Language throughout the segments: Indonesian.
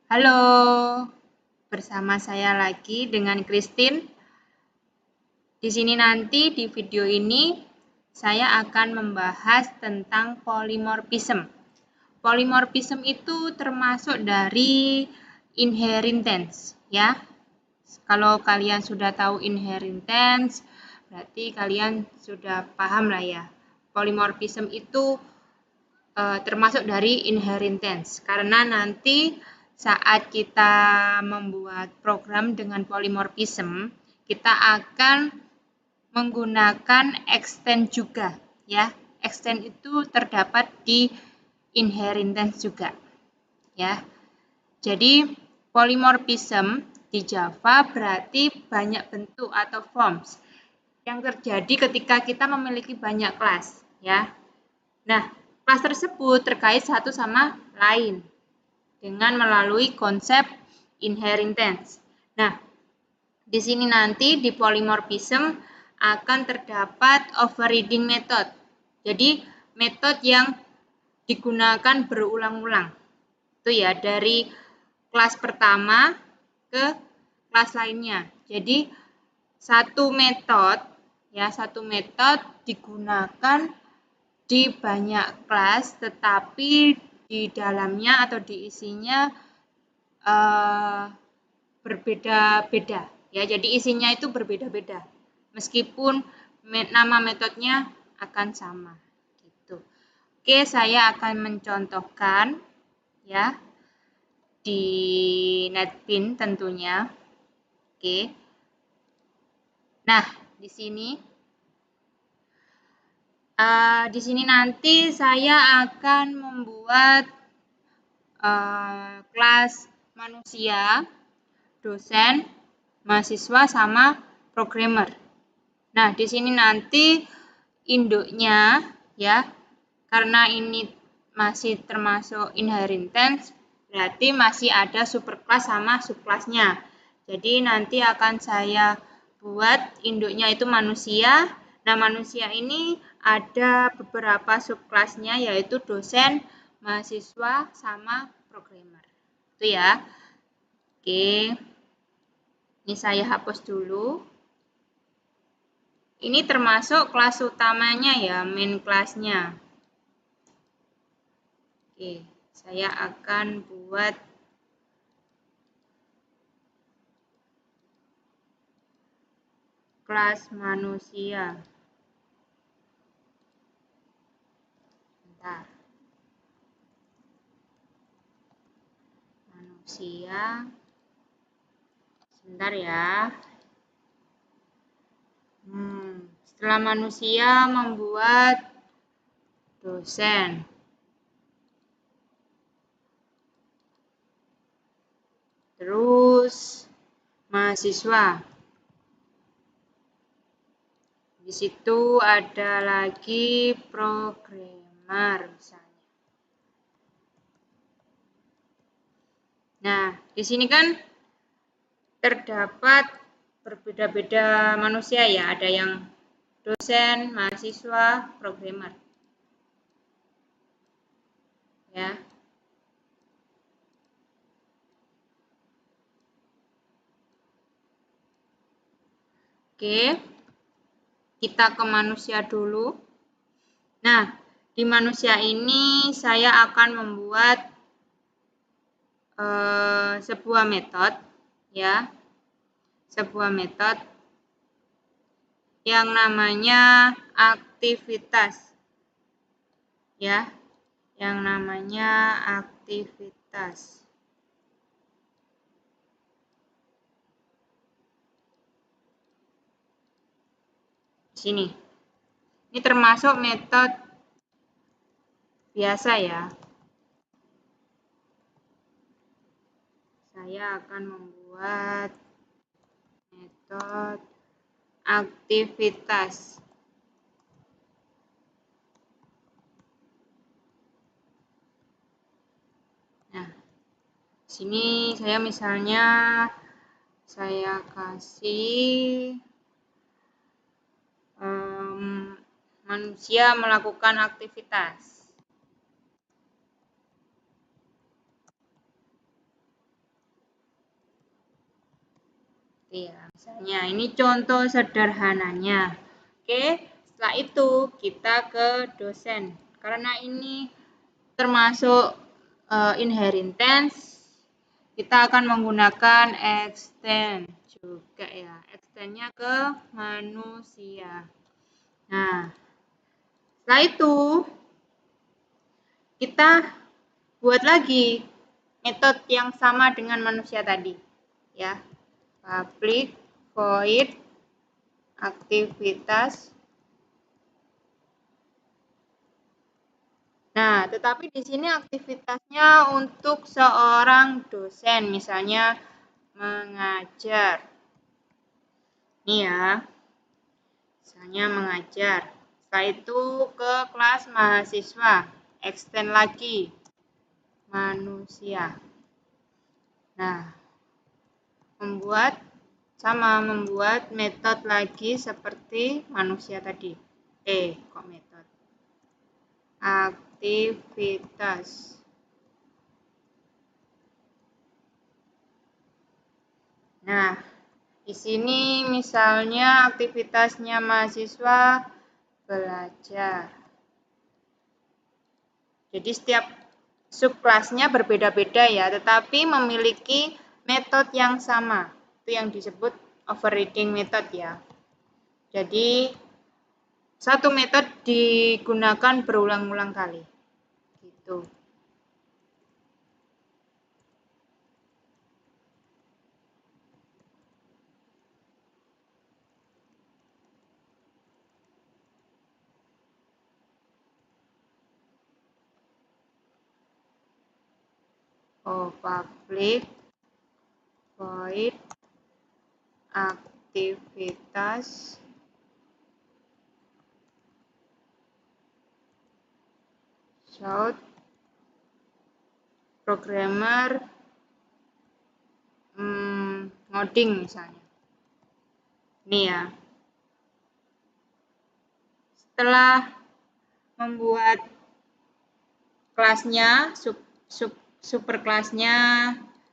Halo, bersama saya lagi dengan Christine. Di sini nanti di video ini saya akan membahas tentang polymorphism. Polymorphism itu termasuk dari inheritance, ya. Kalau kalian sudah tahu inheritance, berarti kalian sudah paham lah ya. Polymorphism itu termasuk dari inheritance karena nanti saat kita membuat program dengan polymorphism kita akan menggunakan extend juga ya. Extend itu terdapat di inheritance juga ya. Jadi polymorphism di Java berarti banyak bentuk atau forms yang terjadi ketika kita memiliki banyak kelas ya. Nah, kelas tersebut terkait satu sama lain dengan melalui konsep inheritance. Nah, di sini nanti di polymorphism akan terdapat overriding method. Jadi, metode yang digunakan berulang-ulang. Itu ya, dari kelas pertama ke kelas lainnya. Jadi, satu metode digunakan di banyak kelas, tetapi di dalamnya atau di isinya berbeda-beda ya. Jadi isinya itu berbeda-beda meskipun nama metodenya akan sama gitu. Oke, saya akan mencontohkan ya di NetBeans tentunya. Oke. Nah, di sini nanti saya akan membuat kelas manusia, dosen, mahasiswa, sama programmer. Nah, di sini nanti induknya ya, karena ini masih termasuk inheritance, berarti masih ada superclass sama subclassnya. Jadi nanti akan saya buat induknya itu manusia. Nah, manusia ini ada beberapa subclassnya yaitu dosen, mahasiswa, sama programmer. Itu ya. Oke. Ini saya hapus dulu. Ini termasuk kelas utamanya ya, main kelasnya. Oke, saya akan buat kelas manusia. Bentar. Manusia. Sebentar ya. Setelah manusia membuat dosen. Terus mahasiswa. Di situ ada lagi programmer misalnya. Nah, di sini kan terdapat berbeda-beda manusia ya, ada yang dosen, mahasiswa, programmer. Ya. Oke. Kita ke manusia dulu. Nah, di manusia ini saya akan membuat sebuah metode ya. Sebuah metode yang namanya aktivitas. Ya. Yang namanya aktivitas. Sini. Ini termasuk metode biasa ya. Saya akan membuat metode aktivitas. Nah, sini saya misalnya saya kasih manusia melakukan aktivitas. Ya, misalnya ini contoh sederhananya. Oke, setelah itu kita ke dosen. Karena ini termasuk inheritance, kita akan menggunakan extend juga ya. Extendnya ke manusia. Nah, setelah itu kita buat lagi metode yang sama dengan manusia tadi ya. Public void aktivitas. Nah, tetapi di sini aktivitasnya untuk seorang dosen, misalnya mengajar. Nih ya, misalnya mengajar. Setelah itu ke kelas mahasiswa, extend lagi manusia. Nah, membuat metode lagi seperti manusia tadi. Kok metode? Aktivitas. Nah, di sini misalnya aktivitasnya mahasiswa belajar. Jadi setiap subkelasnya berbeda-beda ya, tetapi memiliki metode yang sama. Itu yang disebut overriding method ya. Jadi satu metode digunakan berulang-ulang kali. Gitu. Public void aktivitas shout programmer ngoding misalnya. Ini ya. Setelah membuat kelasnya, superkelasnya,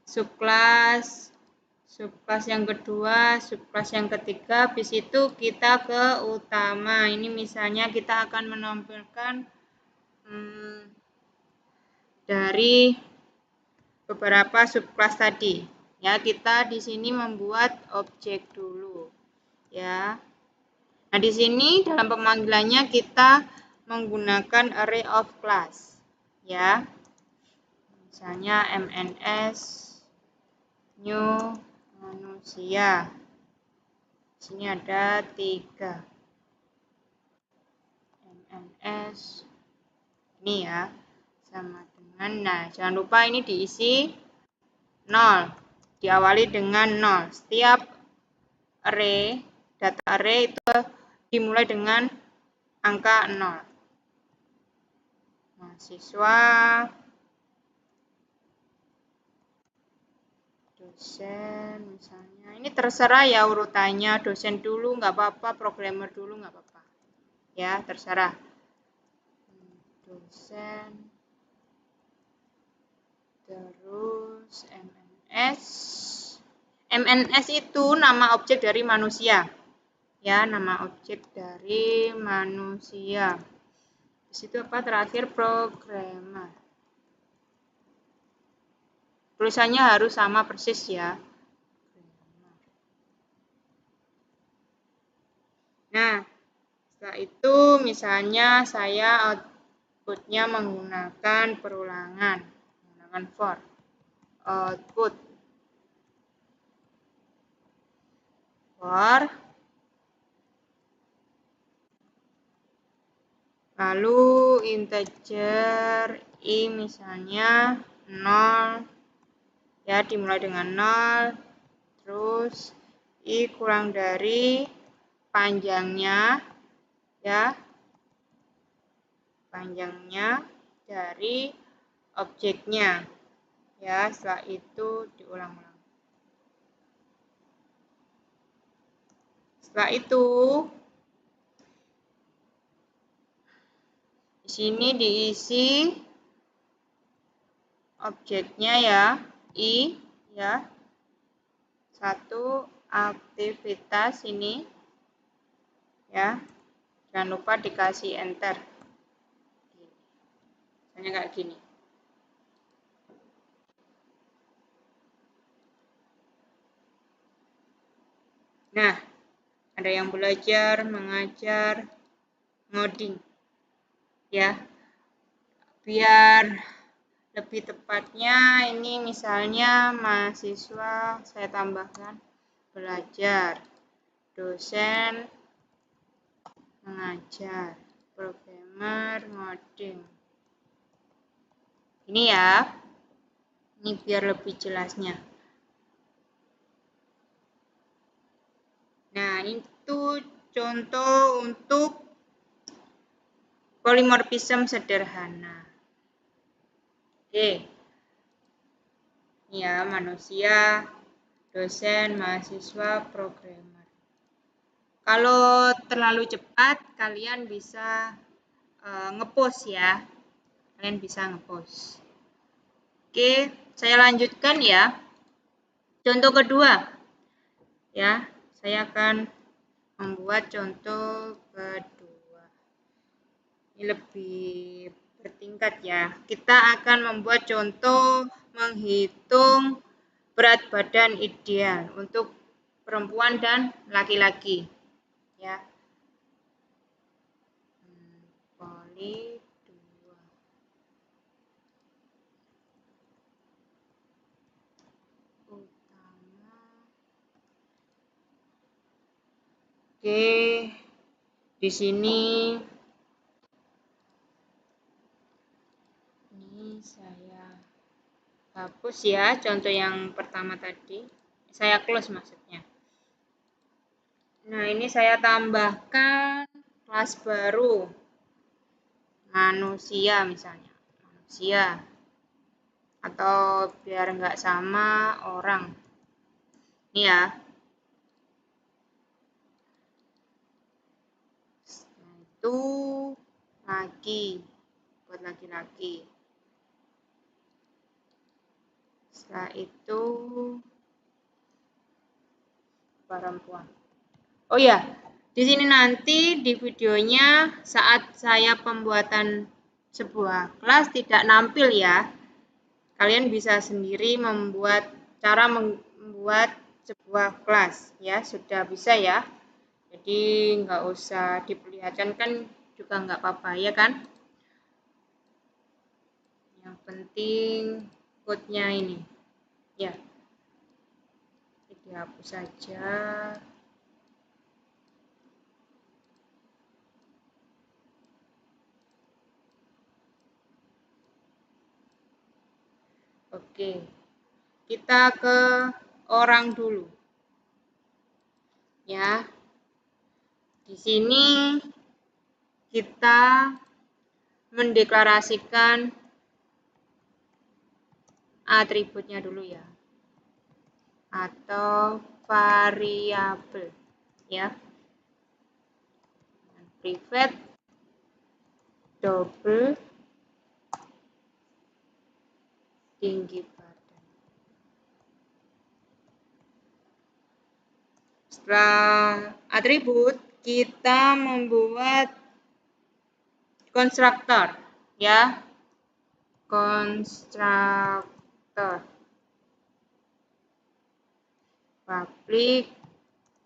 subkelas yang kedua, subkelas yang ketiga, habis itu kita ke utama. Ini misalnya kita akan menampilkan dari beberapa subkelas tadi. Ya, kita di sini membuat objek dulu. Ya. Nah, di sini dalam pemanggilannya kita menggunakan array of class. Ya. Misalnya MNS new manusia. Di sini ada 3. MNS ini ya. Sama dengan, nah jangan lupa ini diisi 0. Diawali dengan 0. Setiap array, data array itu dimulai dengan angka 0. Mahasiswa, dosen misalnya. Ini terserah ya urutannya, dosen dulu nggak apa-apa, programmer dulu nggak apa-apa. Ya, terserah. Dosen, terus MNS. MNS itu nama objek dari manusia. Ya, nama objek dari manusia. Di situ apa terakhir programmer. Tulisannya harus sama persis ya. Nah, setelah itu misalnya saya outputnya menggunakan perulangan, menggunakan for. Output for, lalu integer i misalnya 0, ya dimulai dengan 0, terus i kurang dari panjangnya, ya panjangnya dari objeknya, ya setelah itu diulang-ulang. Setelah itu di sini diisi objeknya ya, i ya 1 aktivitas ini ya. Jangan lupa dikasih enter. Misalnya kayak gini. Nah, ada yang belajar, mengajar, ngoding. Ya. Biar lebih tepatnya ini misalnya mahasiswa saya tambahkan belajar, dosen mengajar, programmer ngoding. Ini ya. Ini biar lebih jelasnya. Nah, itu contoh untuk polimorfisme sederhana. Oke. Ini ya, manusia, dosen, mahasiswa, programmer. Kalau terlalu cepat, kalian bisa ngepost ya. Kalian bisa ngepost. Oke, saya lanjutkan ya. Contoh kedua. Ya, saya akan membuat contoh kedua. Ini lebih bertingkat ya. Kita akan membuat contoh menghitung berat badan ideal untuk perempuan dan laki-laki. Ya. Poli 2. Utama. Oke. Di sini saya hapus ya contoh yang pertama tadi. Saya close maksudnya. Nah, ini saya tambahkan kelas baru. Manusia misalnya. Manusia. Atau biar nggak sama orang. Ini ya. Nah, itu laki. Buat laki-laki. Setelah itu perempuan. Oh ya, di sini nanti di videonya saat saya pembuatan sebuah kelas tidak nampil ya. Kalian bisa sendiri cara membuat sebuah kelas ya, sudah bisa ya. Jadi nggak usah diperlihatkan kan juga nggak apa-apa ya kan. Yang penting code-nya ini ya. Dihapus saja. Oke, kita ke orang dulu. Ya, di sini kita mendeklarasikan atributnya dulu ya, atau variabel ya. Private double tinggi badan. Setelah atribut, kita membuat konstruktor ya. Konstruktor public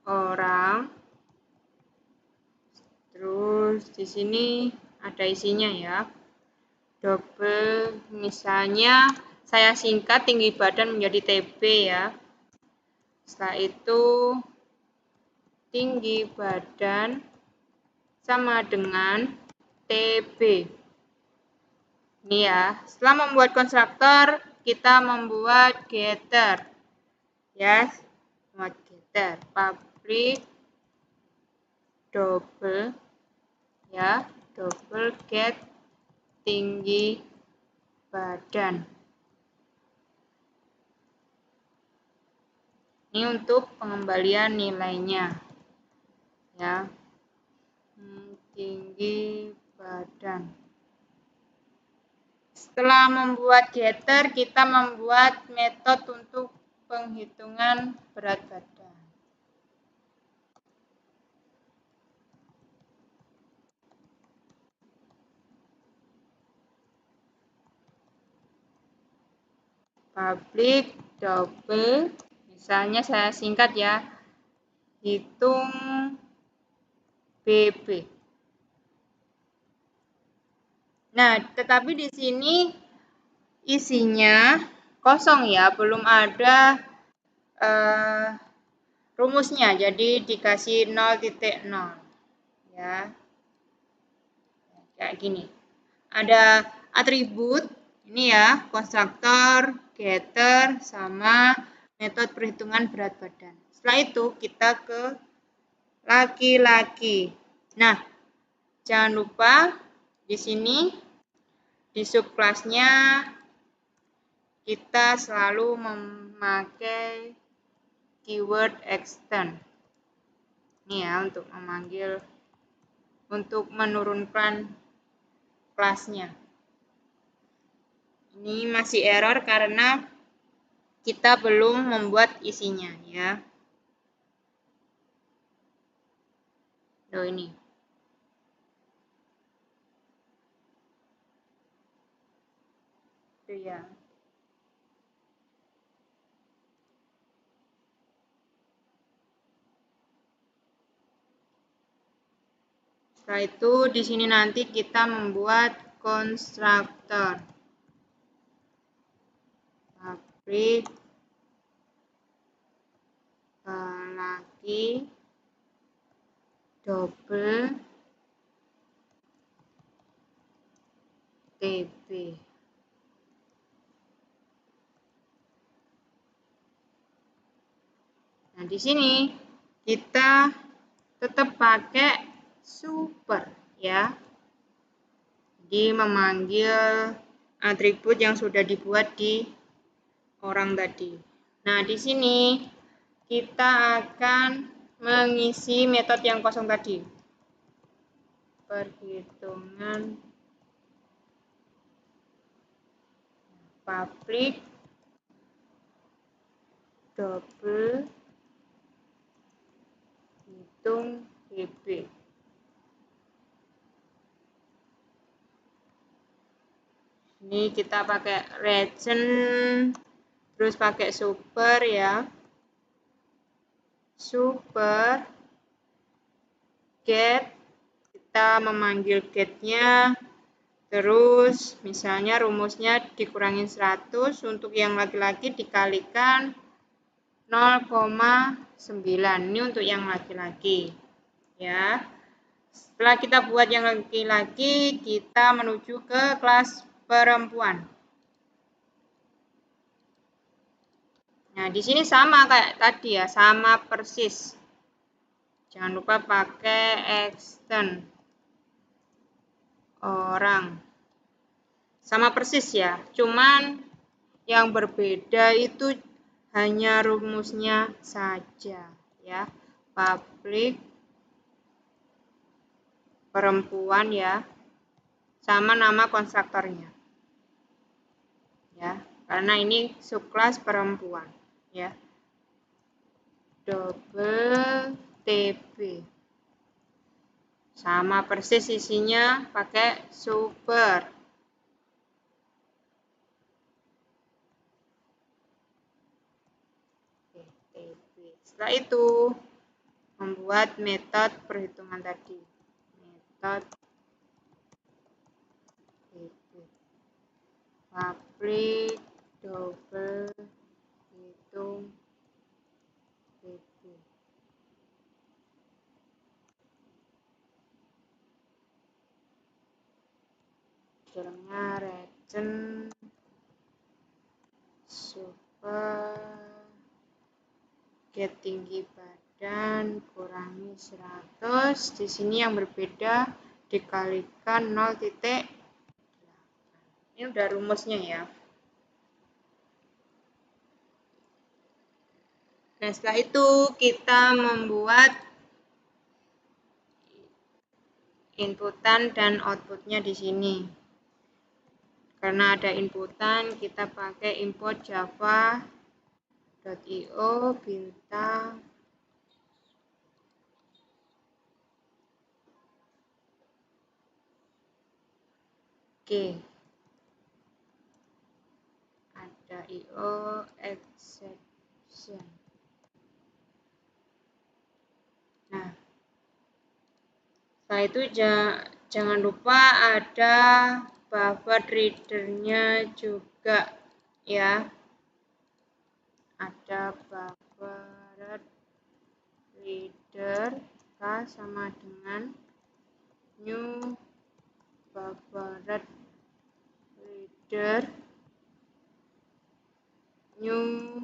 orang. Terus di sini ada isinya ya. Double misalnya saya singkat tinggi badan menjadi TB ya. Setelah itu tinggi badan sama dengan TB. Ini ya, setelah membuat konstruktor, kita membuat getter. Ya, membuat getter. Public double ya, double get tinggi badan. Ini untuk pengembalian nilainya. Ya. Tinggi badan. Setelah membuat getter, kita membuat metode untuk penghitungan berat badan. public double, misalnya saya singkat ya, hitung BB. Nah, tetapi di sini isinya kosong ya, belum ada rumusnya, jadi dikasih 0,0 ya, kayak gini. Ada atribut ini ya, konstruktor, getter, sama metode perhitungan berat badan. Setelah itu kita ke laki-laki. Nah, jangan lupa di sini di subkelasnya kita selalu memakai keyword extend. Ini ya, untuk menurunkan kelasnya. Ini masih error karena kita belum membuat isinya ya. Loh ini. Itu ya. Setelah itu di sini nanti kita membuat konstruktor public laki double TB. Nah, di sini kita tetap pakai super ya. Jadi memanggil atribut yang sudah dibuat di orang tadi. Nah, di sini kita akan mengisi metode yang kosong tadi. Perhitungan public double hitung BB. Ini kita pakai region, terus pakai super ya. Super get, kita memanggil get-nya, terus misalnya rumusnya dikurangin 100, untuk yang laki-laki dikalikan 0,9. Ini untuk yang laki-laki ya. Setelah kita buat yang laki-laki, kita menuju ke kelas perempuan. Nah, di sini sama kayak tadi ya, sama persis. Jangan lupa pakai extend orang. Sama persis ya, cuman yang berbeda itu hanya rumusnya saja ya. Public perempuan ya, sama nama konstruktornya ya, karena ini subkelas perempuan ya. Double TB sama persis isinya, pakai super. TB. Setelah itu membuat metode perhitungan tadi, metode public double hitung BB. Modelnya region super get tinggi badan kurangi 100. Di sini yang berbeda dikalikan 0,8. Ini udah rumusnya ya. Nah, setelah itu kita membuat inputan dan outputnya di sini. Karena ada inputan, kita pakai import java.io bintang G. Ada IO exception. Nah, setelah itu jangan lupa ada buffer reader-nya juga ya. Ada buffer reader K sama dengan new buffer reader new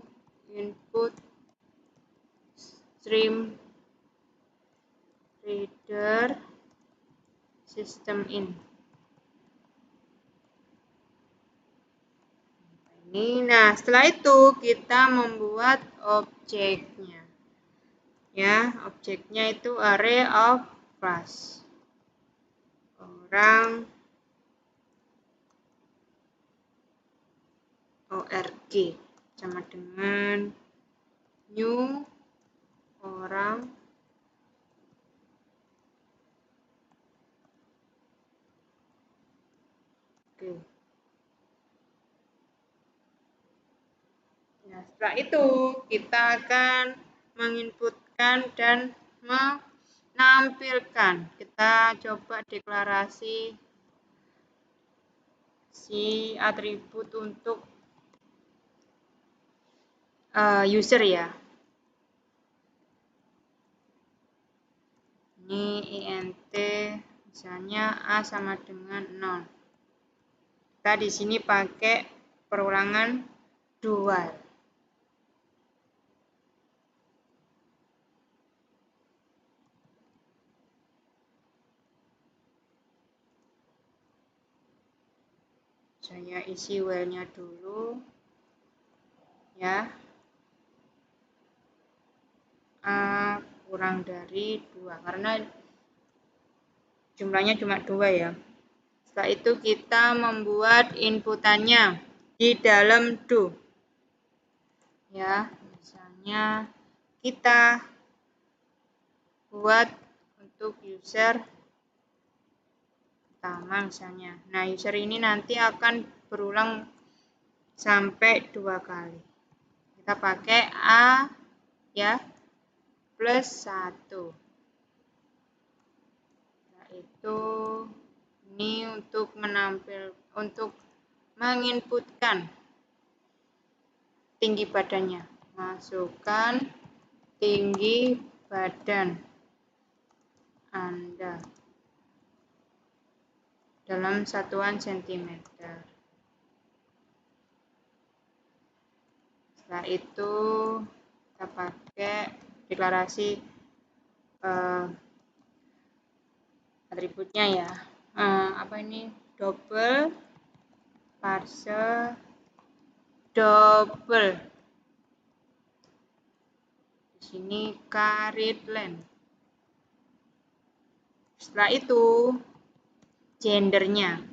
input stream reader system in. Nah, setelah itu kita membuat objeknya. Ya, objeknya itu array of class. Orang org sama dengan new orang oke. Nah, setelah itu kita akan menginputkan dan menampilkan. Kita coba deklarasi si atribut untuk user ya. Ini int misalnya a sama dengan 0. Kita di sini pakai perulangan dual. Saya isi while-nya dulu ya. A kurang dari 2 karena jumlahnya cuma 2 ya. Setelah itu kita membuat inputannya di dalam do. Ya, misalnya kita buat untuk user pertama misalnya. Nah, user ini nanti akan berulang sampai 2 kali. Kita pakai A ya plus 1. Nah, itu ini untuk menginputkan tinggi badannya. Masukkan tinggi badan Anda dalam satuan sentimeter. Setelah itu kita pakai deklarasi atributnya ya. Apa ini? Double parse double. Di sini carried length. Setelah itu gendernya.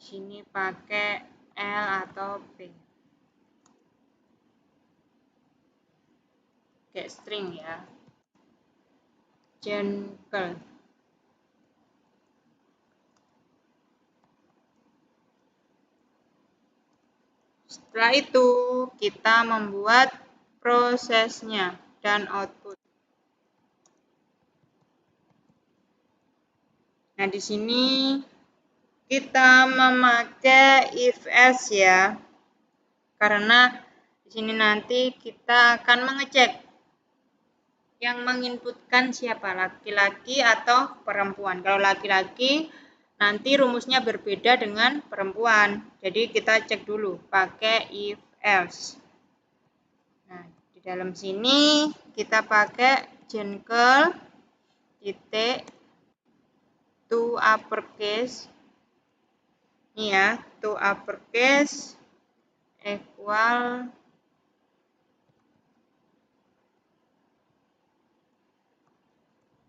Sini pakai L atau P. Kayak string ya. Jengkel. Setelah itu kita membuat prosesnya dan output. Nah, di sini kita memakai if else ya. Karena di sini nanti kita akan mengecek yang menginputkan siapa, laki-laki atau perempuan. Kalau laki-laki nanti rumusnya berbeda dengan perempuan. Jadi kita cek dulu pakai if else. Nah, di dalam sini kita pakai jengkel titik to uppercase. Ini ya, to uppercase equal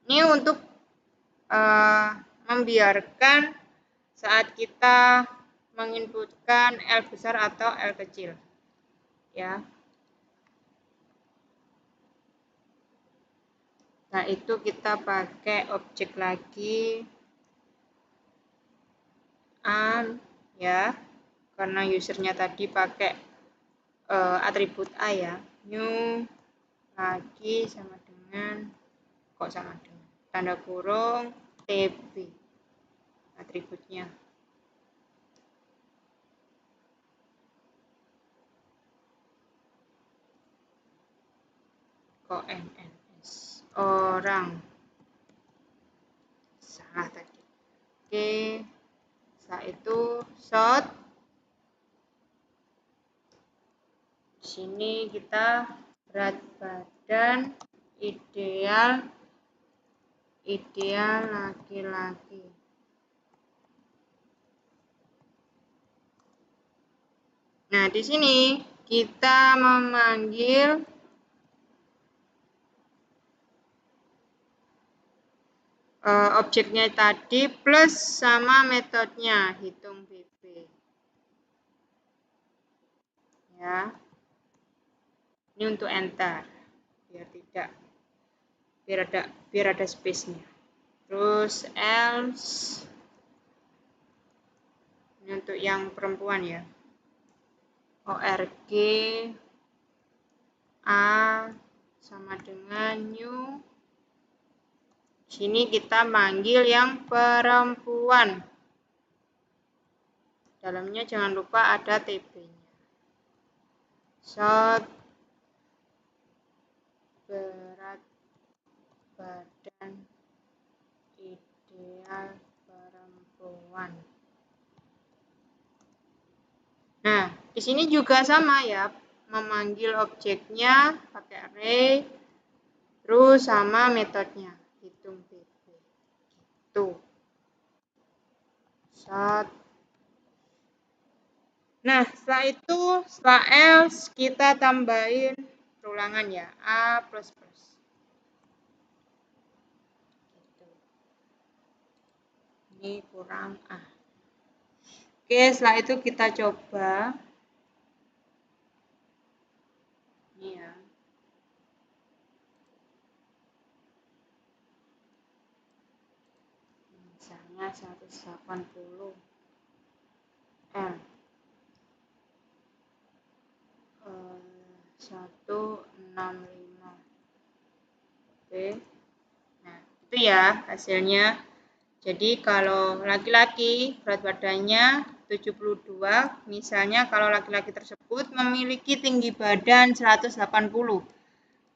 ini untuk membiarkan saat kita menginputkan L besar atau L kecil ya. Nah, itu kita pakai objek lagi ya, karena usernya tadi pakai atribut A ya. New lagi sama dengan tanda kurung TB atributnya. NNS orang, salah tadi. Oke, setelah itu short. Di sini kita berat badan ideal laki-laki. Nah, di sini kita memanggil objeknya tadi plus sama metodenya hitung BB. Ya. Ini untuk enter. Biar ada space-nya. Terus else. Ini untuk yang perempuan ya. ORG A sama dengan new. Sini kita manggil yang perempuan. Dalamnya jangan lupa ada TB-nya. Short berat badan ideal perempuan. Nah, di sini juga sama ya, memanggil objeknya pakai array, terus sama metodenya hitung BB. Gitu. Short. Nah, setelah else kita tambahin perulangan ya, A++. Gitu. Ini kurang A. Oke, setelah itu kita coba. Ini ya. Misalnya 180 L. 165 Oke. Nah, itu ya hasilnya. Jadi kalau laki-laki berat badannya 72, misalnya kalau laki-laki tersebut memiliki tinggi badan 180.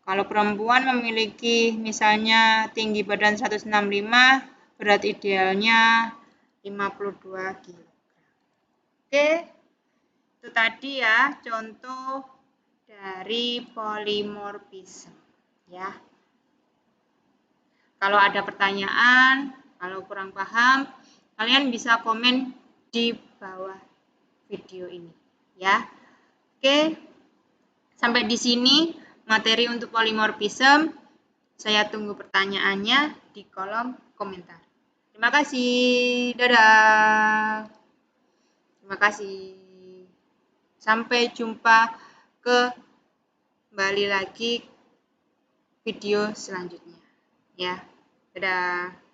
Kalau perempuan memiliki misalnya tinggi badan 165, berat idealnya 52 kg. Oke, itu tadi ya contoh dari polimorfisme ya. Kalau ada pertanyaan, kalau kurang paham, kalian bisa komen di bawah video ini ya. Oke, sampai di sini materi untuk polimorfisme. Saya tunggu pertanyaannya di kolom komentar. Terima kasih. Dadah. Terima kasih. Sampai jumpa kembali lagi video selanjutnya. Ya. Dadah.